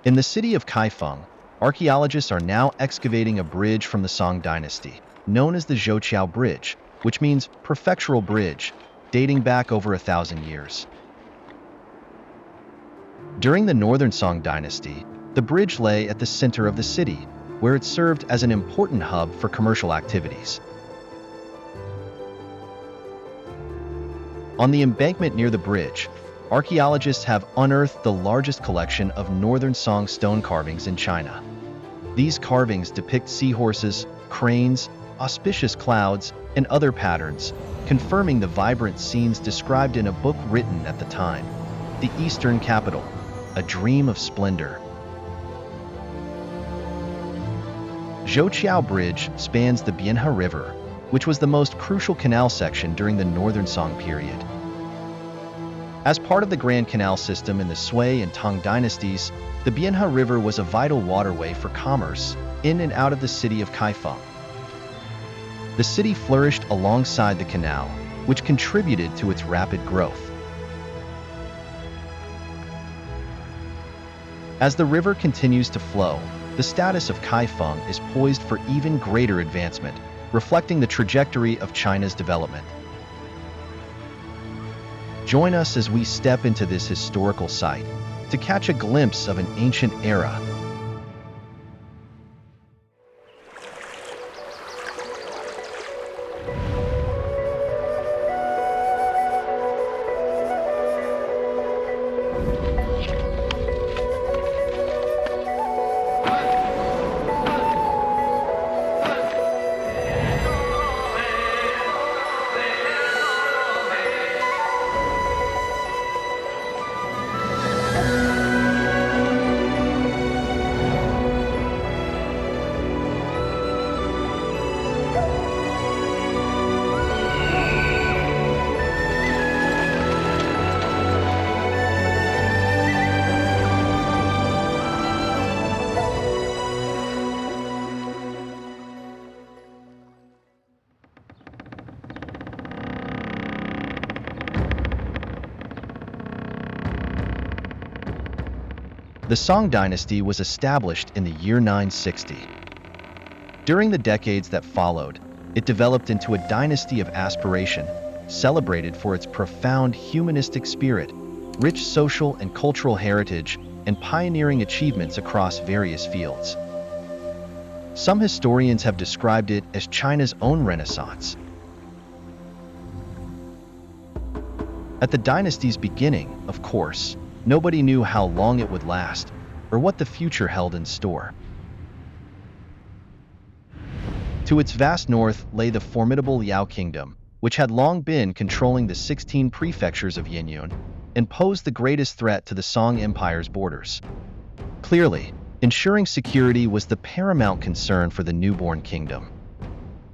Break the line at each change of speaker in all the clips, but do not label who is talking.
In the city of Kaifeng, archaeologists are now excavating a bridge from the Song Dynasty, known as the Zhao Xiao Bridge, which means prefectural bridge, dating back over 1,000 years. During the Northern Song Dynasty, the bridge lay at the center of the city, where it served as an important hub for commercial activities. On the embankment near the bridge, archaeologists have unearthed the largest collection of Northern Song stone carvings in China. These carvings depict seahorses, cranes, auspicious clouds, and other patterns, confirming the vibrant scenes described in a book written at the time, The Eastern Capital, A Dream of Splendor. Zhao Xiao Bridge spans the Bianhe River, which was the most crucial canal section during the Northern Song period. As part of the Grand Canal system in the Sui and Tang dynasties, the Bianhe River was a vital waterway for commerce in and out of the city of Kaifeng. The city flourished alongside the canal, which contributed to its rapid growth. As the river continues to flow, the status of Kaifeng is poised for even greater advancement, reflecting the trajectory of China's development. Join us as we step into this historical site to catch a glimpse of an ancient era. The Song dynasty was established in the year 960. During the decades that followed, it developed into a dynasty of aspiration, celebrated for its profound humanistic spirit, rich social and cultural heritage, and pioneering achievements across various fields. Some historians have described it as China's own Renaissance. At the dynasty's beginning, of course, nobody knew how long it would last or what the future held in store. To its vast north lay the formidable Liao Kingdom, which had long been controlling the 16 prefectures of Yinyun and posed the greatest threat to the Song Empire's borders. Clearly, ensuring security was the paramount concern for the newborn kingdom.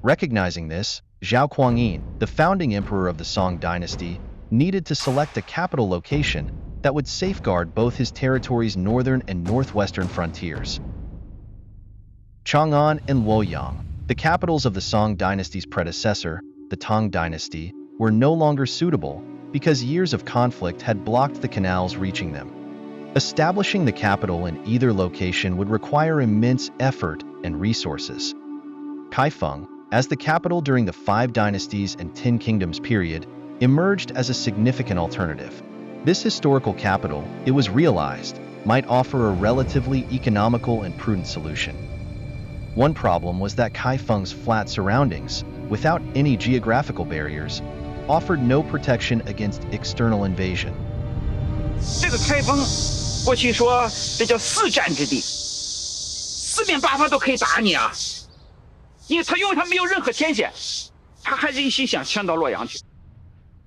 Recognizing this, Zhao Qianyin, the founding emperor of the Song dynasty, needed to select a capital location that would safeguard both his territory's northern and northwestern frontiers. Chang'an and Luoyang, the capitals of the Song dynasty's predecessor, the Tang dynasty, were no longer suitable because years of conflict had blocked the canals reaching them. Establishing the capital in either location would require immense effort and resources. Kaifeng, as the capital during the Five Dynasties and Ten Kingdoms period, emerged as a significant alternative. This historical capital, it was realized, might offer a relatively economical and prudent solution. One problem was that Kaifeng's flat surroundings, without any geographical barriers, offered no protection against external invasion.
这个开封，过去说这叫四战之地，四面八方都可以打你啊！因为他没有任何天险，他还是一心想迁到洛阳去。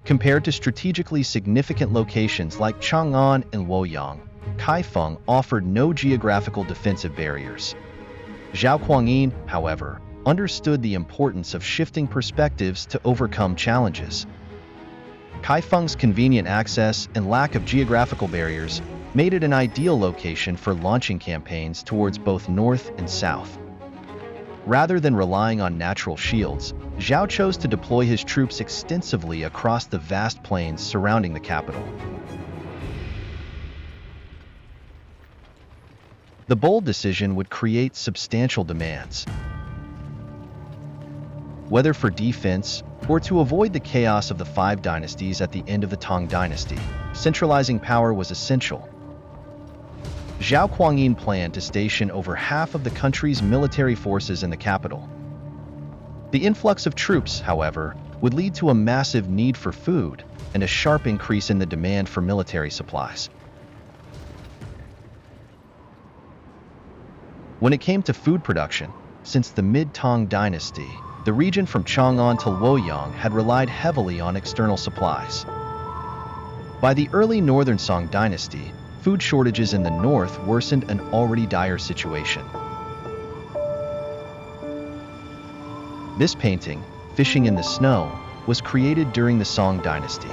Compared to strategically significant locations like Chang'an and Luoyang, Kaifeng offered no geographical defensive barriers. Zhao Qianyin, however, understood the importance of shifting perspectives to overcome challenges. Kaifeng's convenient access and lack of geographical barriers made it an ideal location for launching campaigns towards both north and south. Rather than relying on natural shields, Zhao chose to deploy his troops extensively across the vast plains surrounding the capital. The bold decision would create substantial demands. Whether for defense or to avoid the chaos of the five dynasties at the end of the Tang Dynasty, centralizing power was essential. Zhao Xiao planned to station over half of the country's military forces in the capital. The influx of troops, however, would lead to a massive need for food and a sharp increase in the demand for military supplies. When it came to food production, since the mid-Tang Dynasty, the region from Chang'an to Luoyang had relied heavily on external supplies. By the early Northern Song Dynasty, food shortages in the north worsened an already dire situation. This painting, Fishing in the Snow, was created during the Song Dynasty.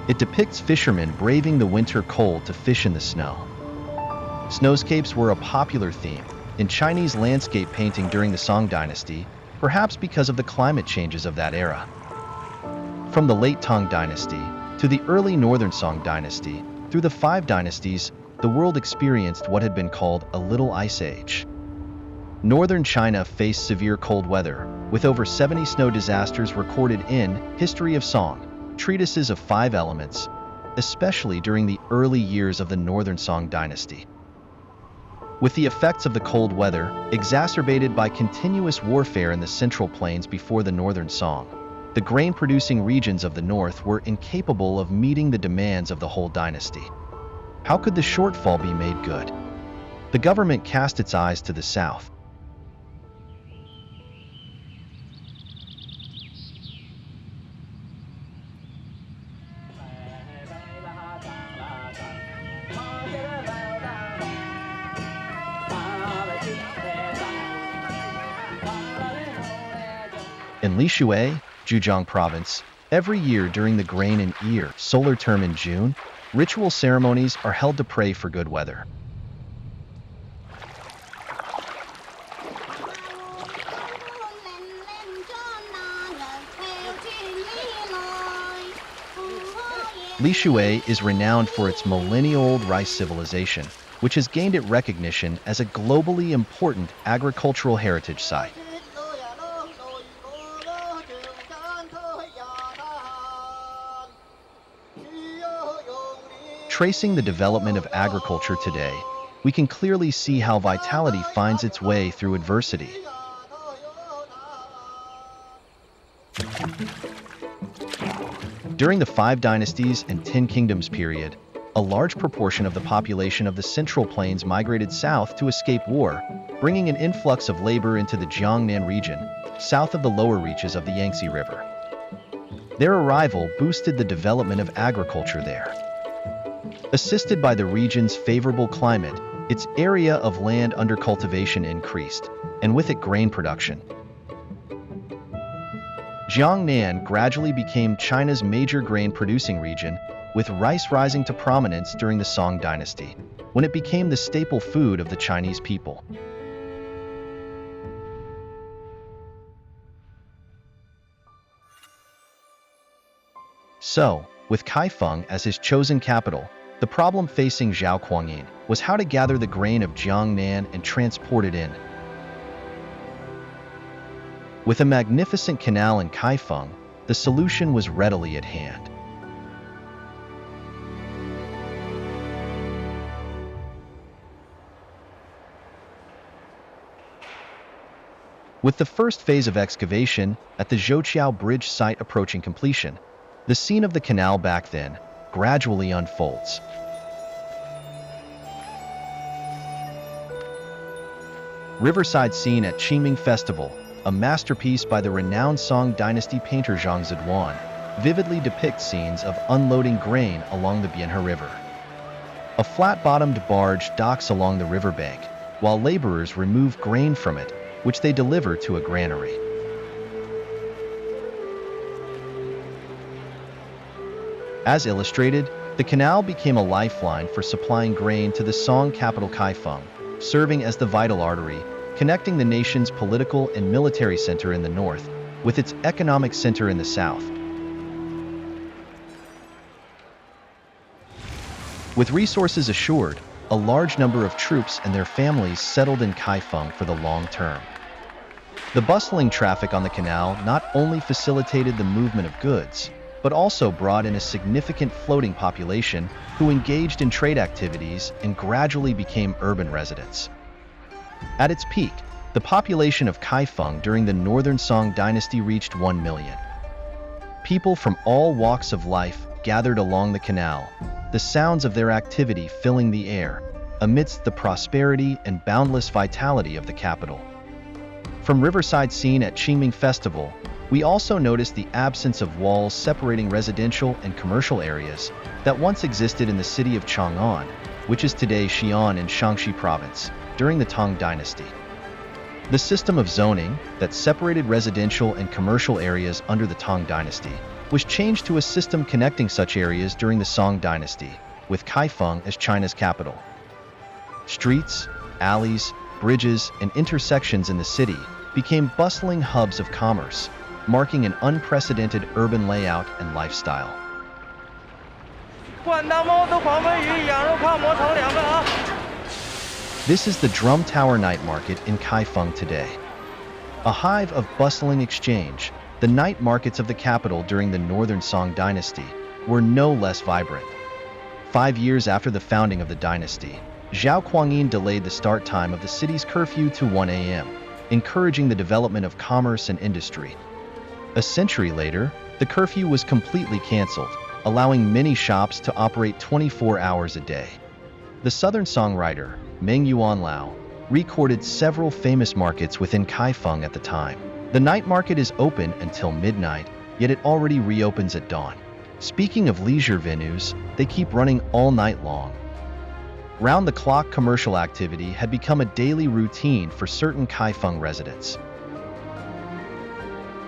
It depicts fishermen braving the winter cold to fish in the snow. Snowscapes were a popular theme in Chinese landscape painting during the Song Dynasty, perhaps because of the climate changes of that era. From the late Tang Dynasty to the early Northern Song Dynasty, through the five dynasties, the world experienced what had been called a Little Ice Age. Northern China faced severe cold weather, with over 70 snow disasters recorded in History of Song, treatises of 5 elements, especially during the early years of the Northern Song Dynasty. With the effects of the cold weather exacerbated by continuous warfare in the Central Plains before the Northern Song, the grain-producing regions of the north were incapable of meeting the demands of the whole dynasty. How could the shortfall be made good? The government cast its eyes to the south. In Lishui, Zhejiang Province, every year during the grain and ear solar term in June, ritual ceremonies are held to pray for good weather. Lishui is renowned for its millennia-old rice civilization, which has gained it recognition as a globally important agricultural heritage site. Tracing the development of agriculture today, we can clearly see how vitality finds its way through adversity. During the Five Dynasties and Ten Kingdoms period, a large proportion of the population of the Central Plains migrated south to escape war, bringing an influx of labor into the Jiangnan region, south of the lower reaches of the Yangtze River. Their arrival boosted the development of agriculture there. Assisted by the region's favorable climate, its area of land under cultivation increased, and with it grain production. Jiangnan gradually became China's major grain-producing region, with rice rising to prominence during the Song Dynasty, when it became the staple food of the Chinese people. So, with Kaifeng as his chosen capital, the problem facing Zhao Xiao was how to gather the grain of Jiangnan and transport it in. With a magnificent canal in Kaifeng, the solution was readily at hand. With the first phase of excavation at the Zhao Xiao Bridge site approaching completion, the scene of the canal back then gradually unfolds. Riverside Scene at Qingming Festival, a masterpiece by the renowned Song Dynasty painter Zhang Ziduan, vividly depicts scenes of unloading grain along the Bianhe River. A flat-bottomed barge docks along the riverbank, while laborers remove grain from it, which they deliver to a granary. As illustrated, the canal became a lifeline for supplying grain to the Song capital Kaifeng, serving as the vital artery, connecting the nation's political and military center in the north with its economic center in the south. With resources assured, a large number of troops and their families settled in Kaifeng for the long term. The bustling traffic on the canal not only facilitated the movement of goods, but also brought in a significant floating population who engaged in trade activities and gradually became urban residents. At its peak, the population of Kaifeng during the Northern Song Dynasty reached 1 million. People from all walks of life gathered along the canal, the sounds of their activity filling the air, amidst the prosperity and boundless vitality of the capital. From riverside scene at Qingming Festival, we also noticed the absence of walls separating residential and commercial areas that once existed in the city of Chang'an, which is today Xi'an in Shaanxi Province, during the Tang Dynasty. The system of zoning that separated residential and commercial areas under the Tang Dynasty was changed to a system connecting such areas during the Song Dynasty, with Kaifeng as China's capital. Streets, alleys, bridges, and intersections in the city became bustling hubs of commerce, marking an unprecedented urban layout and lifestyle. This is the Drum Tower Night Market in Kaifeng today. A hive of bustling exchange, the night markets of the capital during the Northern Song Dynasty were no less vibrant. 5 years after the founding of the dynasty, Zhao Xiao delayed the start time of the city's curfew to 1 a.m., encouraging the development of commerce and industry. A century later, the curfew was completely canceled, allowing many shops to operate 24 hours a day. The Southern songwriter, Meng Yuanlao, recorded several famous markets within Kaifeng at the time. The night market is open until midnight, yet it already reopens at dawn. Speaking of leisure venues, they keep running all night long. Round-the-clock commercial activity had become a daily routine for certain Kaifeng residents.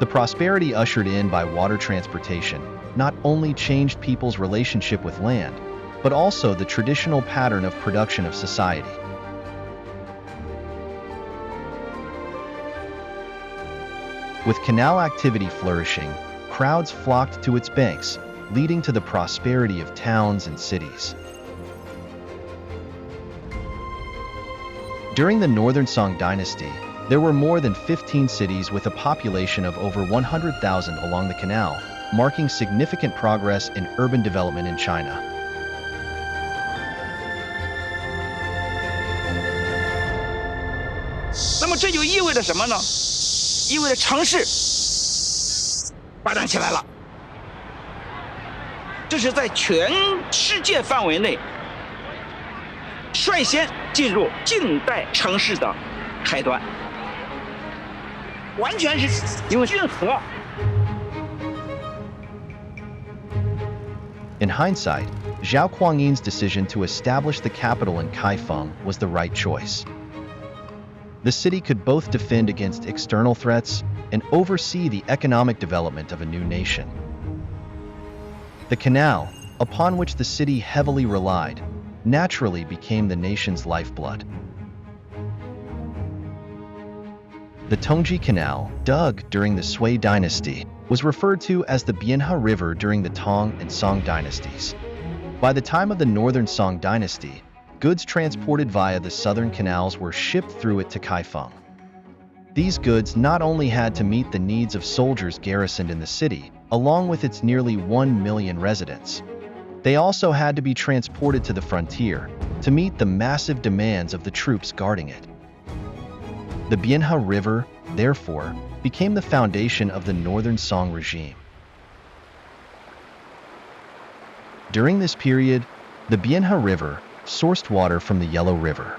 The prosperity ushered in by water transportation not only changed people's relationship with land, but also the traditional pattern of production of society. With canal activity flourishing, crowds flocked to its banks, leading to the prosperity of towns and cities. During the Northern Song Dynasty, there were more than 15 cities with a population of over 100,000 along the canal, marking significant progress in urban development in China.
"这就意味着什么呢？意味着城市发展起来了，这是在全世界范围内率先进入近代城市的开端，完全是因为运河。"
In hindsight, Zhao Xiao's decision to establish the capital in Kaifeng was the right choice. The city could both defend against external threats and oversee the economic development of a new nation. The canal, upon which the city heavily relied, naturally became the nation's lifeblood. The Tongji Canal, dug during the Sui dynasty, was referred to as the Bianhe River during the Tang and Song dynasties. By the time of the Northern Song dynasty, goods transported via the southern canals were shipped through it to Kaifeng. These goods not only had to meet the needs of soldiers garrisoned in the city, along with its nearly 1 million residents, they also had to be transported to the frontier to meet the massive demands of the troops guarding it. The Bianhe River, therefore, became the foundation of the Northern Song regime. During this period, the Bianhe River sourced water from the Yellow River.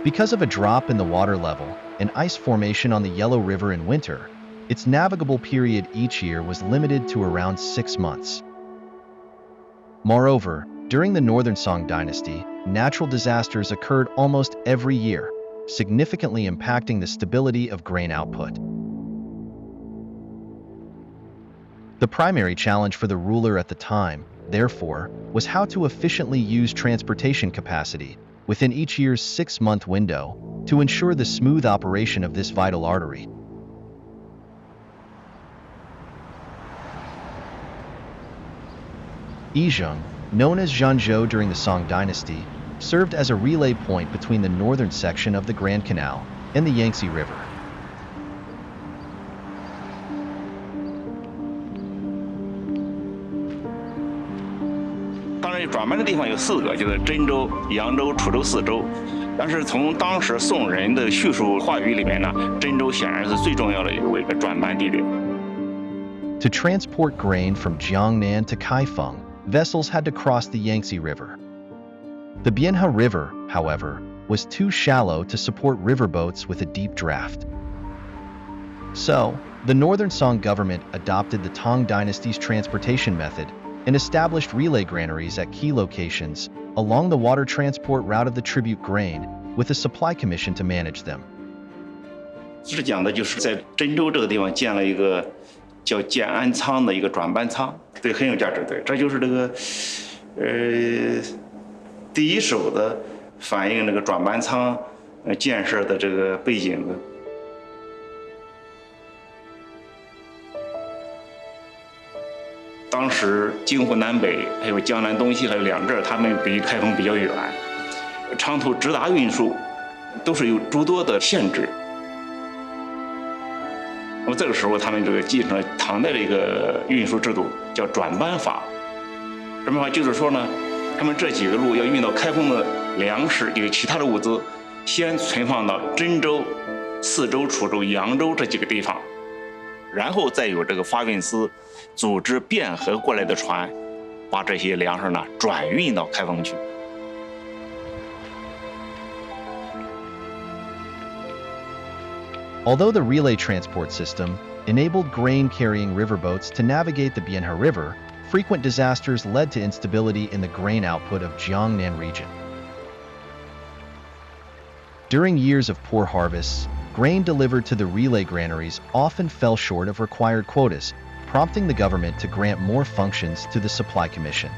Because of a drop in the water level and ice formation on the Yellow River in winter, its navigable period each year was limited to around 6 months. Moreover, during the Northern Song dynasty, natural disasters occurred almost every year, significantly impacting the stability of grain output. The primary challenge for the ruler at the time, therefore, was how to efficiently use transportation capacity within each year's 6-month window to ensure the smooth operation of this vital artery. Yizheng, known as Zhanzhou during the Song dynasty, served as a relay point between the northern section of the Grand Canal and the Yangtze River.
当然，转弯的地方有4个，就是真州、扬州、楚州4州。但是从当时宋人的叙述话语里面呢，真州显然是最重要的一个转弯地点。
To transport grain from Jiangnan to Kaifeng, vessels had to cross the Yangtze River. The Bianhe River, however, was too shallow to support riverboats with a deep draft. So, the Northern Song government adopted the Tang Dynasty's transportation method and established relay granaries at key locations along the water transport route of the tribute grain, with a supply commission to manage them.
是讲的就是在真州这个地方建了一个叫建安仓的一个转班仓，对，很有价值。对，这就是这个第一手的反映这个转班仓建设的这个背景的。 当时京沪南北，还有江南东西，还有两镇，他们离开封比较远，长途直达运输都是有诸多的限制。那么这个时候，他们这个继承了唐代的一个运输制度，叫转班法。转班法就是说呢，他们这几个路要运到开封的粮食与其他的物资，先存放到真州、泗州、楚州、扬州这几个地方。 然后再有这个发运司组织汴河过来的船，把这些粮食呢转运到开封去。
Although the relay transport system enabled grain-carrying riverboats to navigate the Bianhe River, frequent disasters led to instability in the grain output of Jiangnan region. During years of poor harvests, grain delivered to the relay granaries often fell short of required quotas, prompting the government to grant more functions to the supply commission.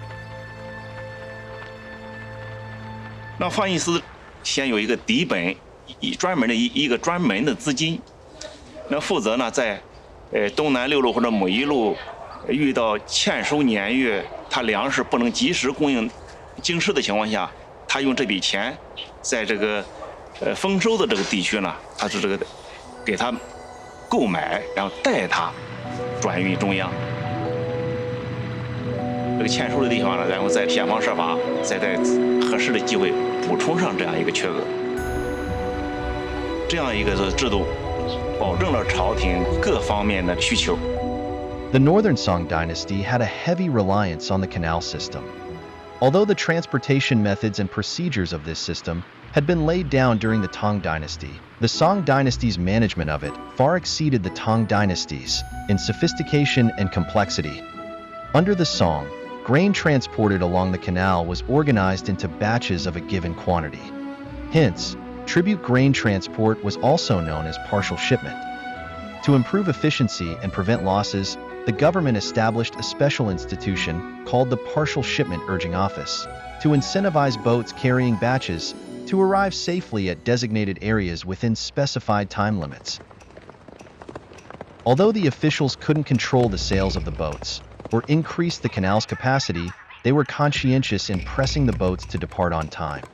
那发运司先有一个底本，专门的一个专门的资金，那负责呢在东南6路或者某一路遇到欠收年月，他粮食不能及时供应京师的情况下，他用这笔钱在这个丰收的这个地区呢，他是这个给他购买，然后带他转运中央。这个欠收的地方呢，然后再想方设法，再在合适的机会补充上这样一个缺额。这样一个制度，保证了朝廷各方面的需求。
The Northern Song Dynasty had a heavy reliance on the canal system. Although the transportation methods and procedures of this system had been laid down during the Tang Dynasty, the Song Dynasty's management of it far exceeded the Tang Dynasty's in sophistication and complexity. Under the Song, grain transported along the canal was organized into batches of a given quantity. Hence, tribute grain transport was also known as partial shipment. To improve efficiency and prevent losses, the government established a special institution called the Partial Shipment Urging Office to incentivize boats carrying batches to arrive safely at designated areas within specified time limits. Although the officials couldn't control the sails of the boats or increase the canal's capacity, they were conscientious in pressing the boats to depart on time.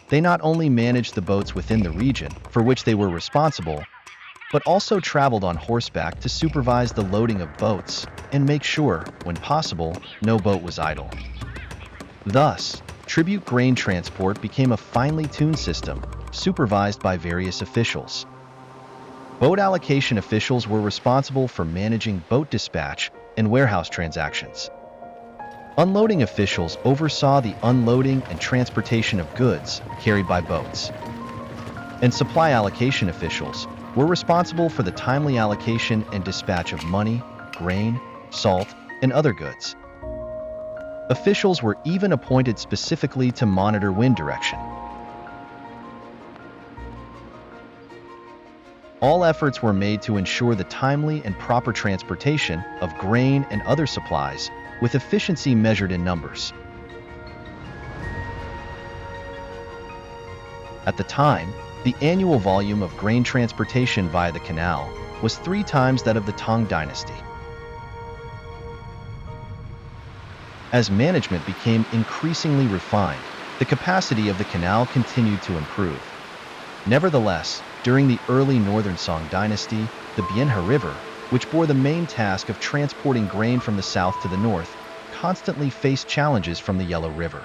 They not only managed the boats within the region for which they were responsible, but also traveled on horseback to supervise the loading of boats and make sure, when possible, no boat was idle. Thus, tribute grain transport became a finely tuned system, supervised by various officials. Boat allocation officials were responsible for managing boat dispatch and warehouse transactions. Unloading officials oversaw the unloading and transportation of goods carried by boats. And supply allocation officials were responsible for the timely allocation and dispatch of money, grain, salt, and other goods. Officials were even appointed specifically to monitor wind direction. All efforts were made to ensure the timely and proper transportation of grain and other supplies, with efficiency measured in numbers. At the time, the annual volume of grain transportation via the canal was 3 times that of the Tang Dynasty. As management became increasingly refined, the capacity of the canal continued to improve. Nevertheless, during the early Northern Song Dynasty, the Bianhe River, which bore the main task of transporting grain from the south to the north, constantly faced challenges from the Yellow River.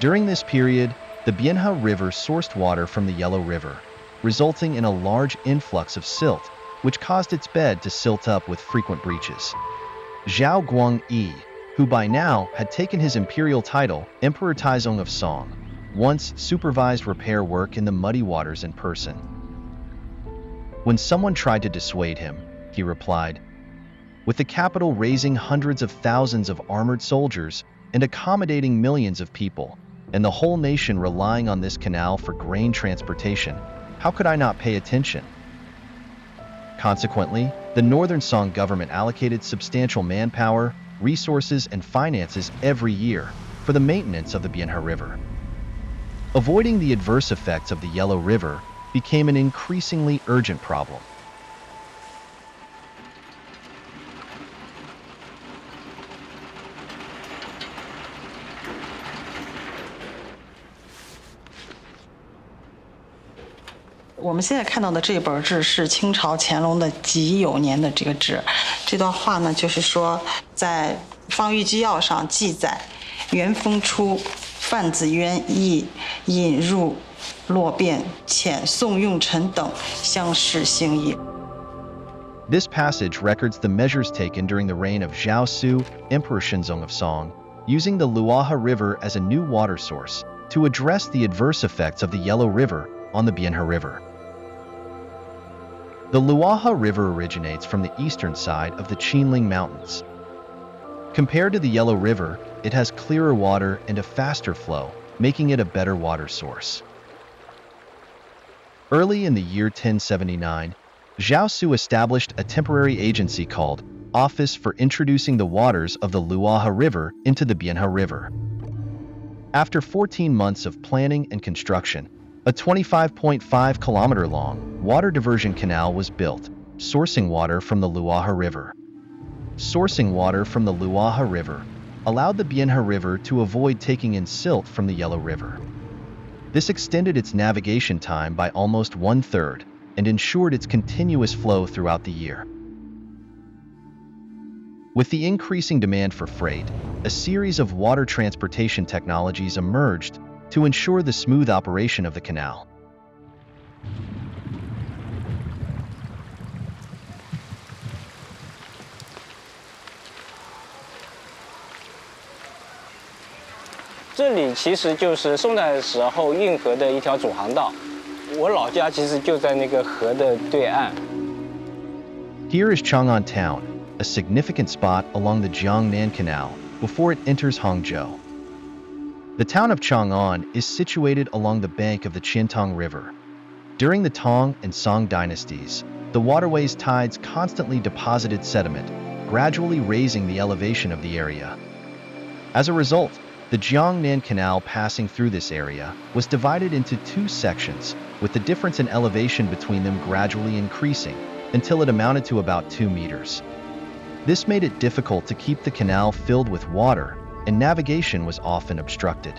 During this period, the Bianhe River sourced water from the Yellow River, resulting in a large influx of silt, which caused its bed to silt up with frequent breaches. Zhao Guangyi, who by now had taken his imperial title, Emperor Taizong of Song, once supervised repair work in the muddy waters in person. When someone tried to dissuade him, he replied, "With the capital raising hundreds of thousands of armored soldiers and accommodating millions of people, and the whole nation relying on this canal for grain transportation, how could I not pay attention?" Consequently, the Northern Song government allocated substantial manpower, resources, and finances every year for the maintenance of the Bianhe River. Avoiding the adverse effects of the Yellow River became an increasingly urgent problem.
我们现在看到的这本志是清朝乾隆的己酉年的这个志。这段话呢，就是说在方谕纪要上记载，元丰初，范子渊亦引入洛变，遣宋用臣等相视行矣。
This passage records the measures taken during the reign of Zhao Su, Emperor Shenzong of Song, using the Luaha River as a new water source to address the adverse effects of the Yellow River on the Bianhe River. The Luaha River originates from the eastern side of the Qinling Mountains. Compared to the Yellow River, it has clearer water and a faster flow, making it a better water source. Early in the year 1079, Zhao Su established a temporary agency called Office for Introducing the Waters of the Luaha River into the Bianhe River. After 14 months of planning and construction, a 25.5-kilometer-long water diversion canal was built, sourcing water from the Luaha River. Sourcing water from the Luaha River allowed the Bianhe River to avoid taking in silt from the Yellow River. This extended its navigation time by almost one-third and ensured its continuous flow throughout the year. With the increasing demand for freight, a series of water transportation technologies emerged to ensure the smooth operation of the canal.
This 里其实就是宋代时候运河的一条主航道。我老家其实就在那个河的对岸。
Here is Chang'an Town, a significant spot along the Jiangnan Canal before it enters Hangzhou. The town of Chang'an is situated along the bank of the Qintang River. During the Tang and Song dynasties, the waterway's tides constantly deposited sediment, gradually raising the elevation of the area. As a result, the Jiangnan Canal passing through this area was divided into two sections, with the difference in elevation between them gradually increasing until it amounted to about 2 meters. This made it difficult to keep the canal filled with water, and navigation was often obstructed.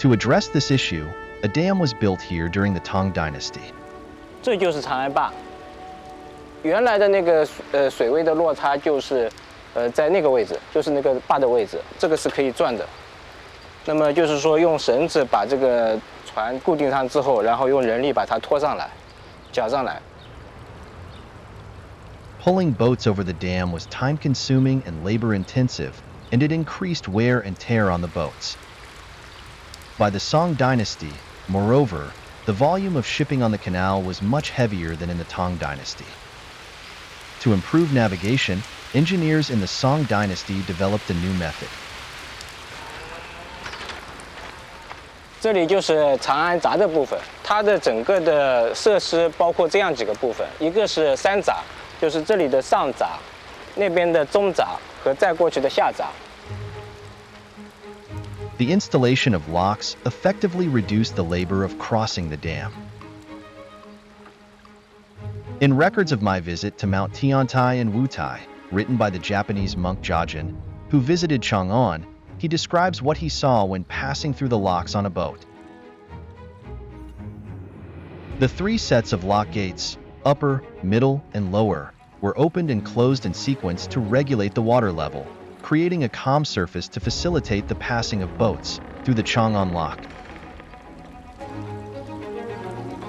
To address this issue, a dam was built here during the Tang Dynasty.
这就是长安坝。原来的那个水位的落差就是在那个位置，就是那个坝的位置，这个是可以转的。那么就是说用绳子把这个船固定上之后，然后用人力把它拖上来，绞上来。
Pulling boats over the dam was time-consuming and labor-intensive, and it increased wear and tear on the boats. By the Song Dynasty, moreover, the volume of shipping on the canal was much heavier than in the Tang Dynasty. To improve navigation, engineers in the Song Dynasty developed a new method.
这里就是长安闸的部分，它的整个的设施包括这样几个部分，一个是三闸，就是这里的上闸，那边的中闸和再过去的下闸。
The installation of locks effectively reduced the labor of crossing the dam. In records of my visit to Mount Tiantai and Wutai, written by the Japanese monk Jajin, who visited Chang'an, he describes what he saw when passing through the locks on a boat. The 3 sets of lock gates, upper, middle, and lower, were opened and closed in sequence to regulate the water level, creating a calm surface to facilitate the passing of boats through the Chang'an Lock.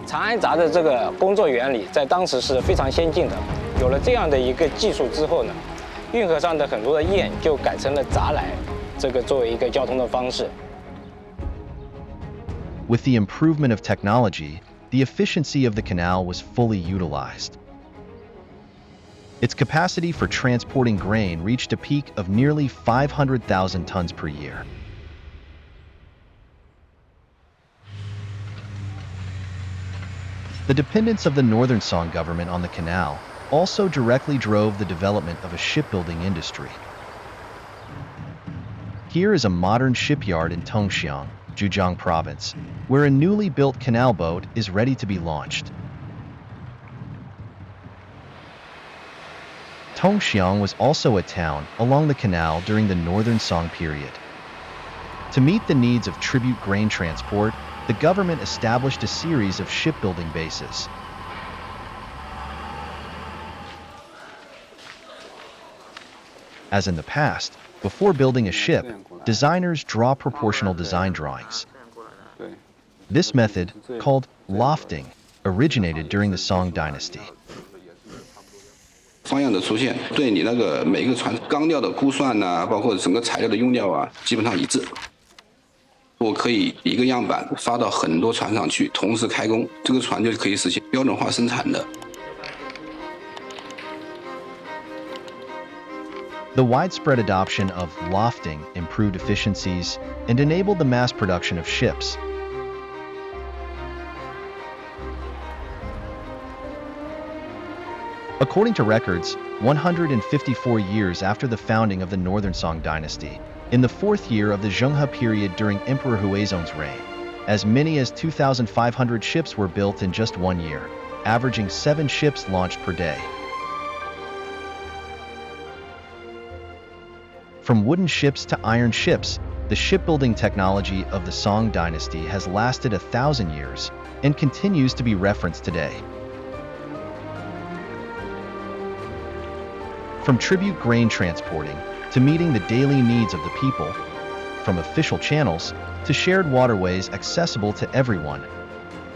长安闸的这个工作原理在当时是非常先进的。有了这样的一个技术之后呢，运河上的很多的堰就改成了闸来，这个作为一个交通的方式。
With the improvement of technology, the efficiency of the canal was fully utilized. Its capacity for transporting grain reached a peak of nearly 500,000 tons per year. The dependence of the Northern Song government on the canal also directly drove the development of a shipbuilding industry. Here is a modern shipyard in Tongxiang, Zhejiang Province, where a newly built canal boat is ready to be launched. Tongxiang was also a town along the canal during the Northern Song period. To meet the needs of tribute grain transport, the government established a series of shipbuilding bases. As in the past, before building a ship, designers draw proportional design drawings. This method, called lofting, originated during the Song Dynasty.
方样的出现，对你那个每个船钢料的估算呐、包括整个材料的用料啊，基本上一致。我可以一个样板发到很多船上去，同时开工，这个船就可以实现标准化生产的。
The widespread adoption of lofting improved efficiencies and enabled the mass production of ships. According to records, 154 years after the founding of the Northern Song Dynasty, in the 4th year of the Zhenghe period during Emperor Huizong's reign, as many as 2,500 ships were built in just 1 year, averaging 7 ships launched per day. From wooden ships to iron ships, the shipbuilding technology of the Song Dynasty has lasted 1,000 years and continues to be referenced today. From tribute grain transporting to meeting the daily needs of the people, from official channels to shared waterways accessible to everyone,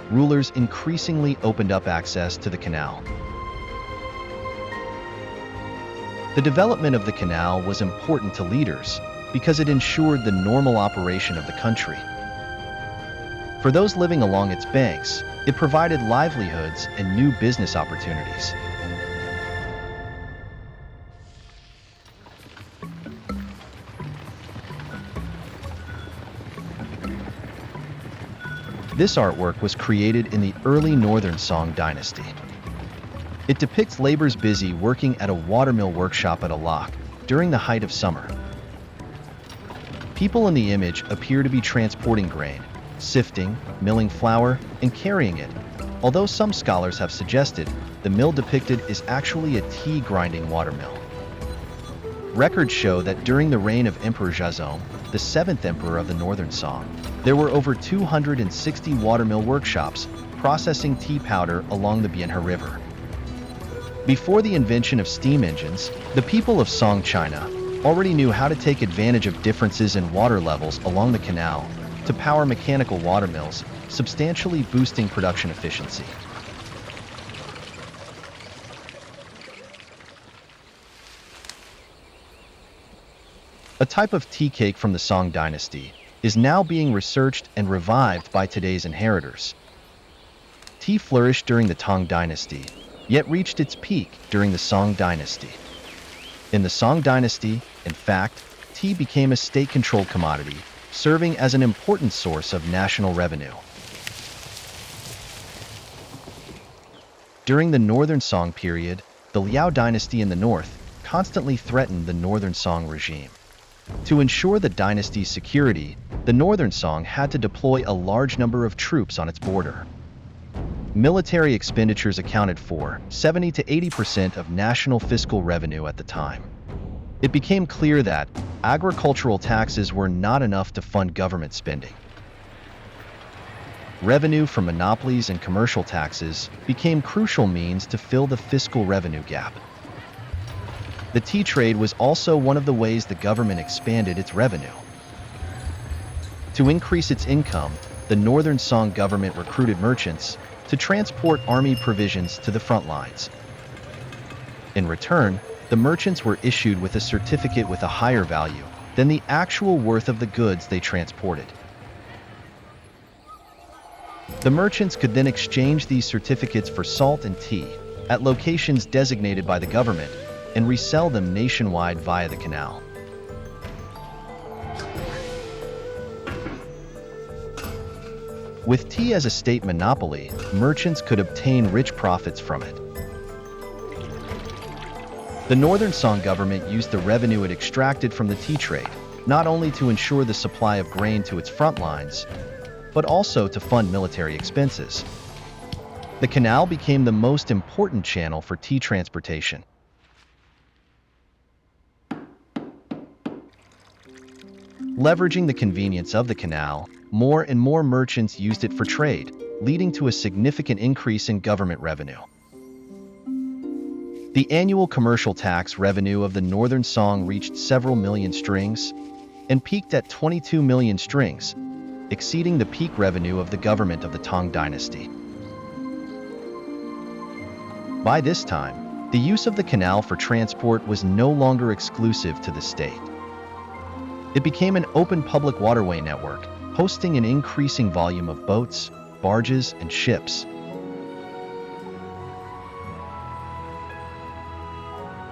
rulers increasingly opened up access to the canal. The development of the canal was important to leaders because it ensured the normal operation of the country. For those living along its banks, it provided livelihoods and new business opportunities. This artwork was created in the early Northern Song Dynasty. It depicts laborers busy working at a watermill workshop at a lock during the height of summer. People in the image appear to be transporting grain, sifting, milling flour, and carrying it, although some scholars have suggested the mill depicted is actually a tea grinding watermill. Records show that during the reign of Emperor Zhao, the 7th emperor of the Northern Song, there were over 260 watermill workshops processing tea powder along the Bianhe River. Before the invention of steam engines, the people of Song China already knew how to take advantage of differences in water levels along the canal to power mechanical watermills, substantially boosting production efficiency. A type of tea cake from the Song Dynasty is now being researched and revived by today's inheritors. Tea flourished during the Tang Dynasty, yet reached its peak during the Song Dynasty. In the Song Dynasty, in fact, tea became a state-controlled commodity, serving as an important source of national revenue. During the Northern Song period, the Liao dynasty in the north constantly threatened the Northern Song regime. To ensure the dynasty's security, the Northern Song had to deploy a large number of troops on its border. Military expenditures accounted for 70 to 80% of national fiscal revenue at the time. It became clear that agricultural taxes were not enough to fund government spending. Revenue from monopolies and commercial taxes became crucial means to fill the fiscal revenue gap. The tea trade was also one of the ways the government expanded its revenue. To increase its income, the Northern Song government recruited merchants to transport army provisions to the front lines. In return, the merchants were issued with a certificate with a higher value than the actual worth of the goods they transported. The merchants could then exchange these certificates for salt and tea at locations designated by the government and resell them nationwide via the canal. With tea as a state monopoly, merchants could obtain rich profits from it. The Northern Song government used the revenue it extracted from the tea trade, not only to ensure the supply of grain to its front lines, but also to fund military expenses. The canal became the most important channel for tea transportation. Leveraging the convenience of the canal, more and more merchants used it for trade, leading to a significant increase in government revenue. The annual commercial tax revenue of the Northern Song reached several million strings and peaked at 22 million strings, exceeding the peak revenue of the government of the Tang Dynasty. By this time, the use of the canal for transport was no longer exclusive to the state. It became an open public waterway network, hosting an increasing volume of boats, barges, and ships.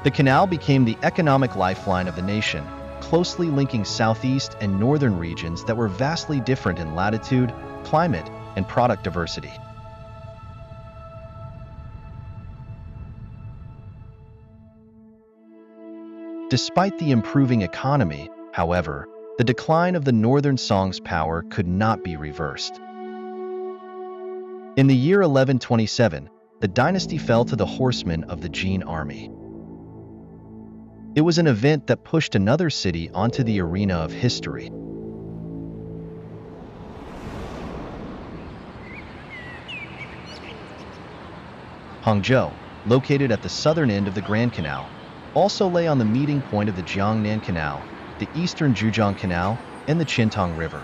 The canal became the economic lifeline of the nation, closely linking southeast and northern regions that were vastly different in latitude, climate, and product diversity. Despite the improving economy, however, the decline of the Northern Song's power could not be reversed. In the year 1127, the dynasty fell to the horsemen of the Jin army. It was an event that pushed another city onto the arena of history. Hangzhou, located at the southern end of the Grand Canal, also lay on the meeting point of the Jiangnan Canal, the Eastern Zhujiang Canal, and the Qintang River.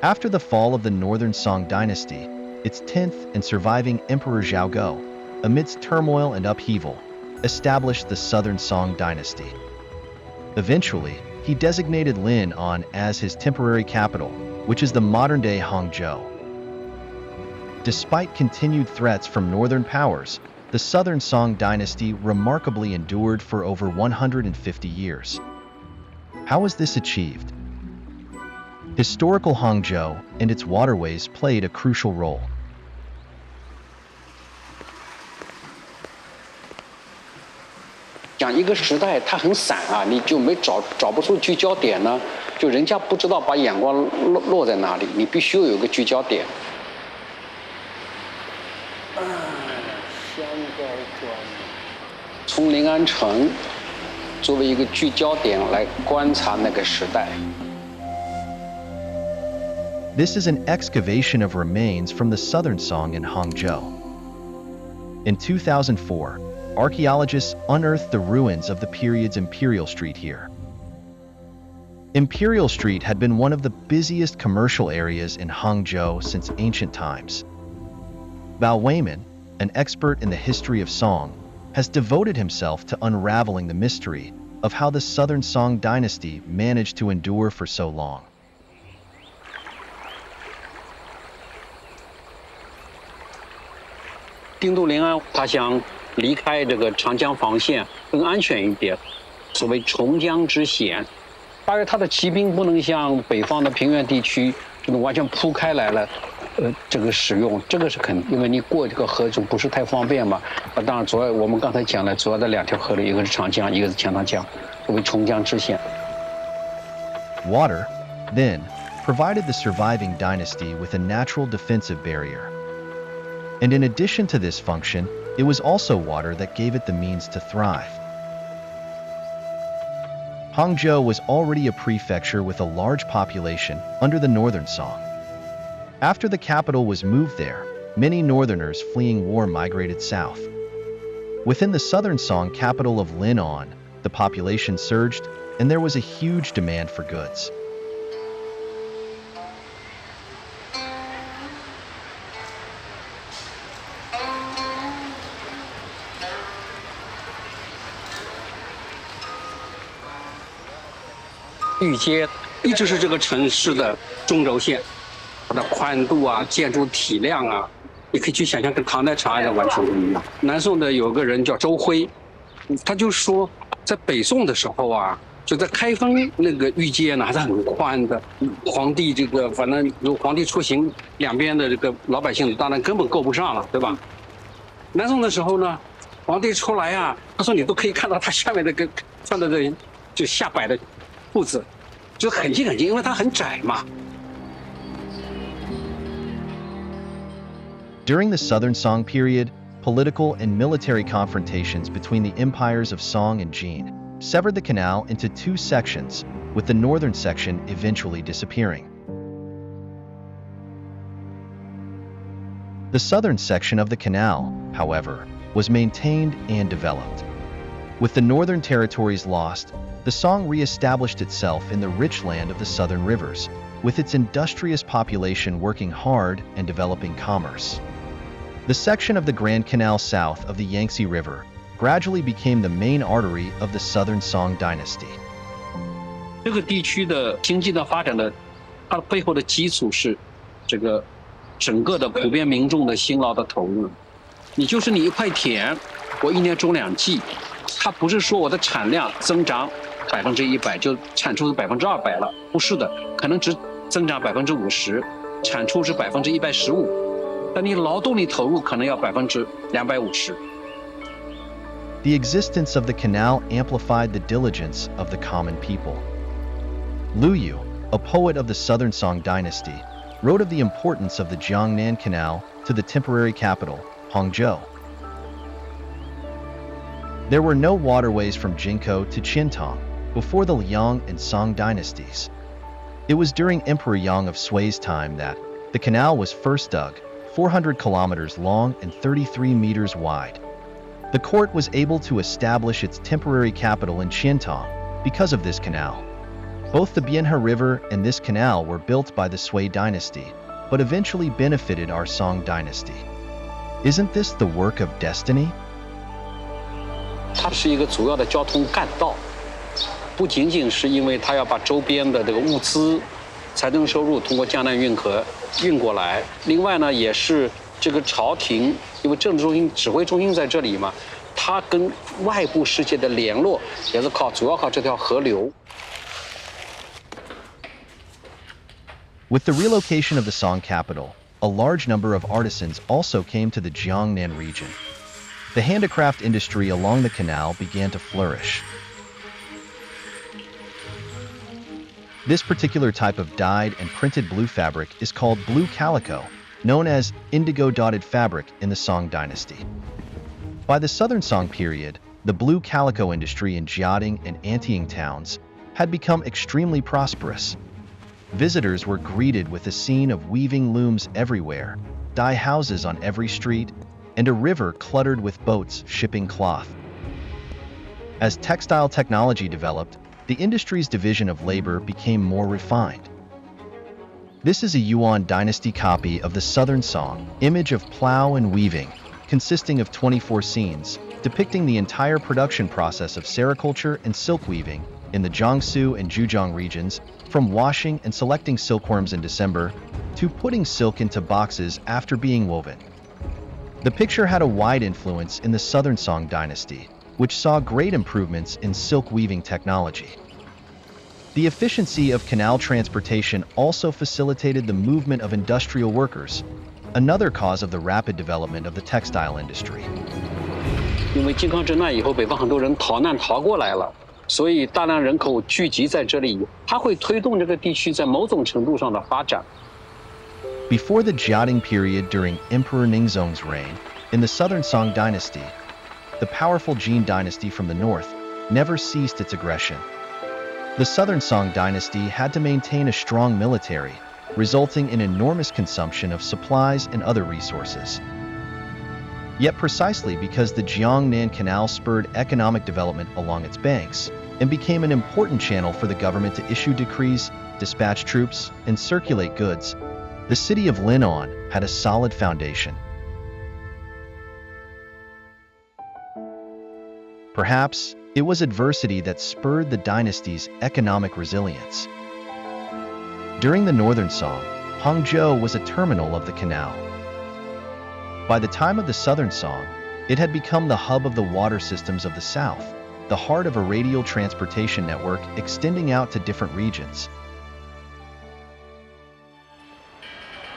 After the fall of the Northern Song Dynasty, its 10th and surviving Emperor Zhao Go, amidst turmoil and upheaval, established the Southern Song Dynasty. Eventually, he designated Lin'an as his temporary capital, which is the modern-day Hangzhou. Despite continued threats from northern powers, the Southern Song Dynasty remarkably endured for over 150 years. How was this achieved? Historical Hangzhou and its waterways played a crucial role.
讲一个时代它很散啊，你就找不出聚焦点呢，就人家不知道把眼光落在哪里，你必须要有个聚焦点。从临安城作为一个聚焦点来观察那个时代。
This is an excavation of remains from the Southern Song in Hangzhou. In 2004, archaeologists unearthed the ruins of the period's Imperial Street here. Imperial Street had been one of the busiest commercial areas in Hangzhou since ancient times. Bao Weiman, an expert in the history of Song, has devoted himself to unraveling the mystery of how the Southern Song Dynasty managed to endure for so long.
丁都临安，他想离开这个长江防线，更安全一点，所谓重江之险。大约他的骑兵不能像北方的平原地区这种完全铺开来了，这个使用，这个是肯定，因为你过这个河就不是太方便嘛。当然，主要我们刚才讲了，主要的两条河流，一个是长江，一个是钱塘江，作为重江支线。
Water, then, provided the surviving dynasty with a natural defensive barrier. And in addition to this function, it was also water that gave it the means to thrive. Hangzhou was already a prefecture with a large population under the Northern Song. After the capital was moved there, many northerners fleeing war migrated south. Within the Southern Song capital of Lin'an, the population surged, and there was a huge demand for goods.
玉阶一直是这个城市的中轴线，它的宽度啊、建筑体量啊，你可以去想象跟唐代长安的完全不一样。南宋的有个人叫周辉，他就说，在北宋的时候啊，就在开封那个玉阶呢还是很宽的，皇帝这个反正有皇帝出行，两边的这个老百姓当然根本够不上了，对吧？南宋的时候呢，皇帝出来啊，他说你都可以看到他下面的穿的这就下摆的裤子，就很近很近，因为它很窄嘛。
During the Southern Song period, political and military confrontations between the empires of Song and Jin severed the canal into two sections, with the northern section eventually disappearing. The southern section of the canal, however, was maintained and developed. With the northern territories lost, the Song re-established itself in the rich land of the southern rivers, with its industrious population working hard and developing commerce. The section of the Grand Canal south of the Yangtze River gradually became the main artery of the Southern Song Dynasty.
这个地区的经济的发展的，它的背后的基础是这个整个的普遍民众的辛劳的投入。你就是你一块田，我一年种2季，它不是说我的产量增长100%就产出是200%了，不是的，可能只增长50%，产出是115%，但你劳动力投入可能要250%。
The existence of the canal amplified the diligence of the common people. Lu Yu, a poet of the Southern Song Dynasty, wrote of the importance of the Jiangnan Canal to the temporary capital, Hangzhou. There were no waterways from Jinkou to Qintong before the Liang and Song dynasties. It was during Emperor Yang of Sui's time that the canal was first dug, 400 kilometers long and 33 meters wide. The court was able to establish its temporary capital in Qintong because of this canal. Both the Bianhe River and this canal were built by the Sui dynasty, but eventually benefited our Song dynasty. Isn't this the work of destiny?
它是一个主要的交通干道，不仅仅是因为它要把周边的这个物资、财政收入通过江南运河运过来，另外呢，也是这个朝廷，因为政治中心、指挥中心在这里嘛，它跟外部世界的联络也是主要靠这条河流。
With the relocation of the Song capital, a large number of artisans also came to the Jiangnan region. The handicraft industry along the canal began to flourish. This particular type of dyed and printed blue fabric is called blue calico, known as indigo-dotted fabric in the Song dynasty. By the Southern Song period, the blue calico industry in Jiading and Anting towns had become extremely prosperous. Visitors were greeted with a scene of weaving looms everywhere, dye houses on every street, and a river cluttered with boats shipping cloth. As textile technology developed, the industry's division of labor became more refined. This is a Yuan dynasty copy of the Southern Song, image of plow and weaving, consisting of 24 scenes, depicting the entire production process of sericulture and silk weaving in the Jiangsu and Zhejiang regions, from washing and selecting silkworms in December to putting silk into boxes after being woven. The picture had a wide influence in the Southern Song dynasty, which saw great improvements in silk weaving technology. The efficiency of canal transportation also facilitated the movement of industrial workers, another cause of the rapid development of the textile industry.
因为靖康之难以后，北方很多人逃难逃过来了，所以大量人口聚集在这里，它会推动这个地区在某种程度上的发展。
Before the Jiading period during Emperor Ningzong's reign, In the Southern Song Dynasty, the powerful Jin dynasty from the north never ceased its aggression. The Southern Song Dynasty had to maintain a strong military, resulting in enormous consumption of supplies and other resources. Yet precisely because the Jiangnan Canal spurred economic development along its banks and became an important channel for the government to issue decrees, dispatch troops, and circulate goods, the city of Lin'an had a solid foundation. Perhaps it was adversity that spurred the dynasty's economic resilience. During the Northern Song, Hangzhou was a terminal of the canal. By the time of the Southern Song, it had become the hub of the water systems of the south, the heart of a radial transportation network extending out to different regions.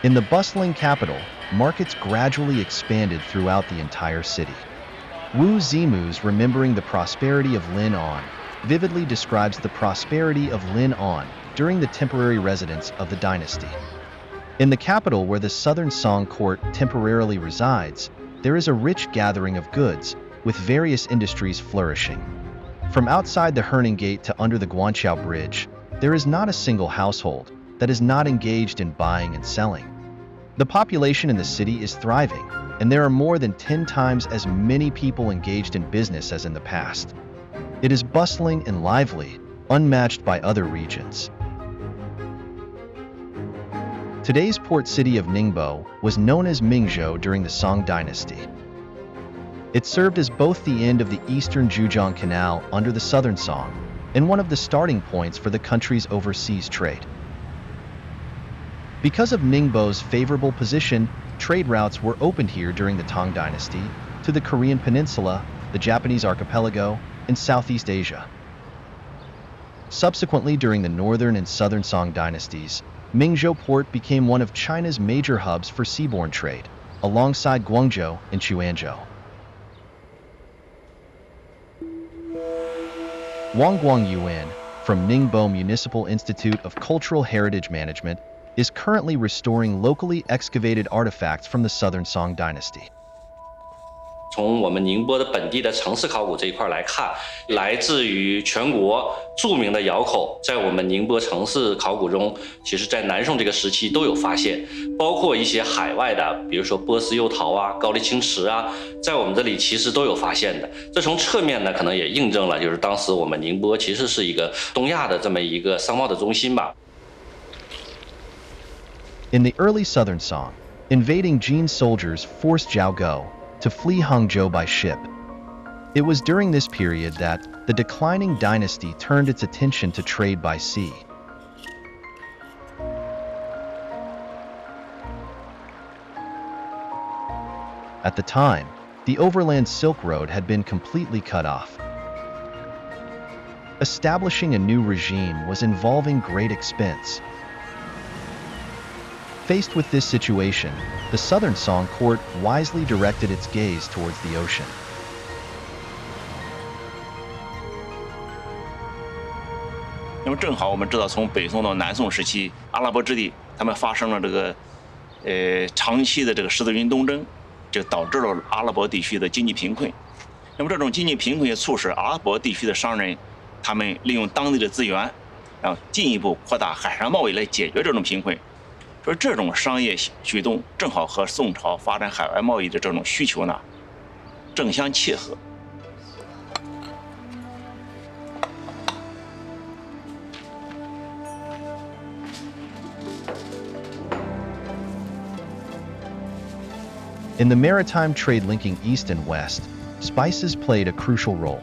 In the bustling capital, markets gradually expanded throughout the entire city. Wu Zimu's Remembering the Prosperity of Lin'an vividly describes the prosperity of Lin'an during the temporary residence of the dynasty. In the capital where the Southern Song court temporarily resides, there is a rich gathering of goods, with various industries flourishing. From outside the Herning Gate to under the Guanqiao Bridge, there is not a single household that is not engaged in buying and selling. The population in the city is thriving, and there are more than 10 times as many people engaged in business as in the past. It is bustling and lively, unmatched by other regions. Today's port city of Ningbo was known as Mingzhou during the Song Dynasty. It served as both the end of the eastern Zhujiang Canal under the Southern Song and one of the starting points for the country's overseas trade. Because of Ningbo's favorable position, trade routes were opened here during the Tang Dynasty to the Korean Peninsula, the Japanese archipelago, and Southeast Asia. Subsequently, during the Northern and Southern Song dynasties, Mingzhou port became one of China's major hubs for seaborne trade, alongside Guangzhou and Quanzhou. Wang Guangyuan, from Ningbo Municipal Institute of Cultural Heritage Management, is currently restoring locally excavated artifacts from the Southern Song Dynasty.
从我们宁波的本地的城市考古这一块来看，来自于全国著名的窑口，在我们宁波城市考古中，其实在南宋这个时期都有发现，包括一些海外的，比如说波斯釉陶啊、高丽青瓷啊，在我们这里其实都有发现的。这从侧面呢，可能也印证了，就是当时我们宁波其实是一个东亚的这么一个商贸的中心吧。
In the early Southern Song, invading Jin soldiers forced Zhao Go to flee Hangzhou by ship. It was during this period that the declining dynasty turned its attention to trade by sea. At the time, the overland Silk Road had been completely cut off. Establishing a new regime was involving great expense. Faced with this situation, the Southern Song court wisely directed its gaze towards the ocean.
"因为正好我们知道，从北宋到南宋时期，阿拉伯之地他们发生了这个长期的这个十字军东征，就导致了阿拉伯地区的经济贫困。那么这种经济贫困也促使阿拉伯地区的商人，他们利用当地的资源，然后进一步扩大海上贸易来解决这种贫困。说这种商业举动正好和宋朝发展海外贸易的这种需求呢正相契合。
In the maritime trade linking east and west, spices played a crucial role.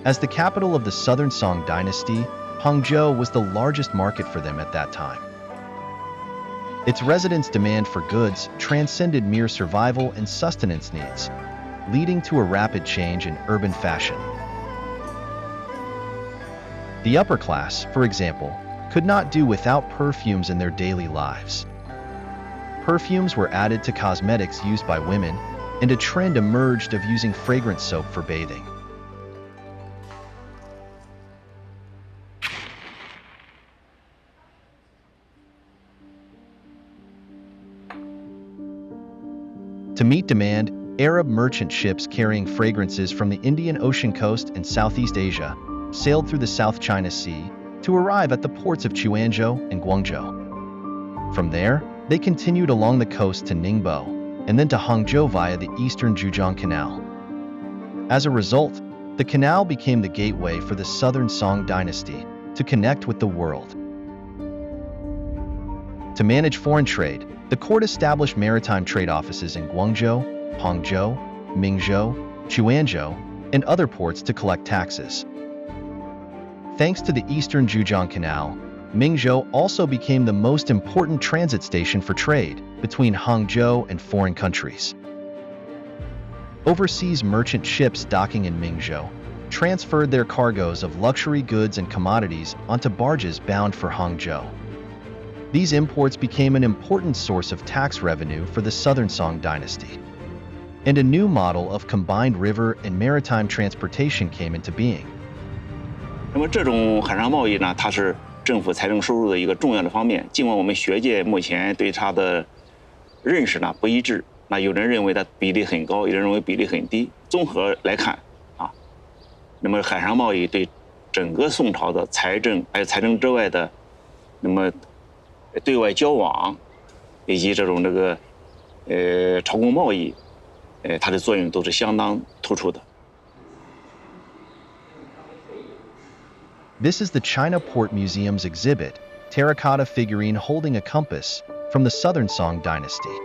As the capital of the Southern Song Dynasty, Hangzhou was the largest market for them at that time. Its residents' demand for goods transcended mere survival and sustenance needs, leading to a rapid change in urban fashion. The upper class, for example, could not do without perfumes in their daily lives. Perfumes were added to cosmetics used by women, and a trend emerged of using fragrant soap for bathing. To meet demand, Arab merchant ships carrying fragrances from the Indian Ocean coast and Southeast Asia sailed through the South China Sea to arrive at the ports of Quanzhou and Guangzhou. From there, they continued along the coast to Ningbo and then to Hangzhou via the eastern Zhejiang Canal. As a result, the canal became the gateway for the Southern Song Dynasty to connect with the world. To manage foreign trade, the court established maritime trade offices in Guangzhou, Hangzhou, Mingzhou, Quanzhou, and other ports to collect taxes. Thanks to the eastern Zhejiang Canal, Mingzhou also became the most important transit station for trade between Hangzhou and foreign countries. Overseas merchant ships docking in Mingzhou transferred their cargoes of luxury goods and commodities onto barges bound for Hangzhou. These imports became an important source of tax revenue for the Southern Song Dynasty, and a new model of combined river and maritime transportation came into being.
那么这种海上贸易呢，它是政府财政收入的一个重要的方面。尽管我们学界目前对它的认识呢不一致，那有人认为它比例很高，有人认为比例很低。综合来看啊，那么海上贸易对整个宋朝的财政，还有财政之外的，那么对外交往以及这种朝贡贸易，它的作用都是相当突出的。
This is the China Port Museum's exhibit, terracotta figurine holding a compass from the Southern Song Dynasty.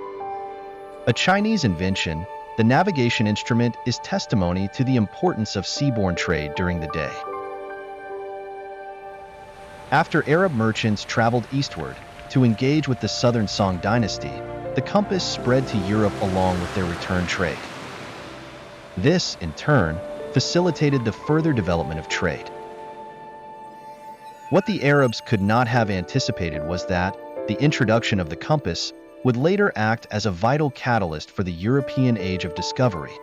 A Chinese invention, the navigation instrument is testimony to the importance of seaborne trade during the day. After Arab merchants traveled eastward to engage with the Southern Song Dynasty, the compass spread to Europe along with their return trade. This, in turn, facilitated the further development of trade. What the Arabs could not have anticipated was that the introduction of the compass would later act as a vital catalyst for the European age of discovery.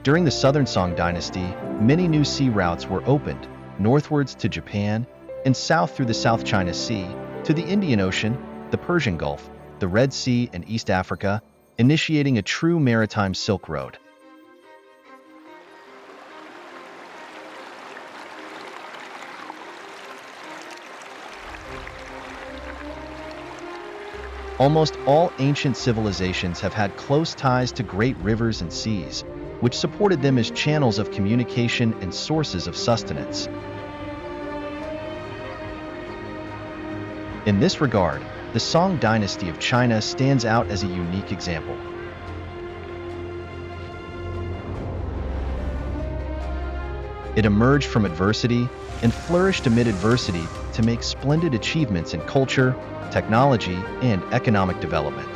During the Southern Song Dynasty, many new sea routes were opened, northwards to Japan, and south through the South China Sea, to the Indian Ocean, the Persian Gulf, the Red Sea, and East Africa, initiating a true maritime Silk Road. Almost all ancient civilizations have had close ties to great rivers and seas, which supported them as channels of communication and sources of sustenance. In this regard, the Song Dynasty of China stands out as a unique example. It emerged from adversity and flourished amid adversity to make splendid achievements in culture, technology, and economic development.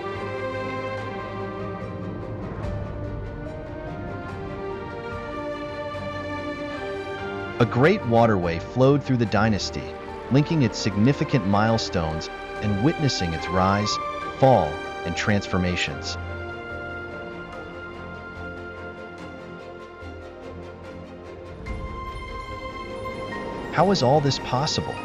A great waterway flowed through the dynasty, linking its significant milestones and witnessing its rise, fall, and transformations. How was all this possible?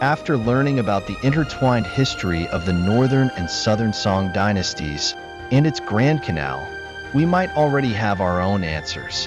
After learning about the intertwined history of the Northern and Southern Song dynasties and its Grand Canal, we might already have our own answers.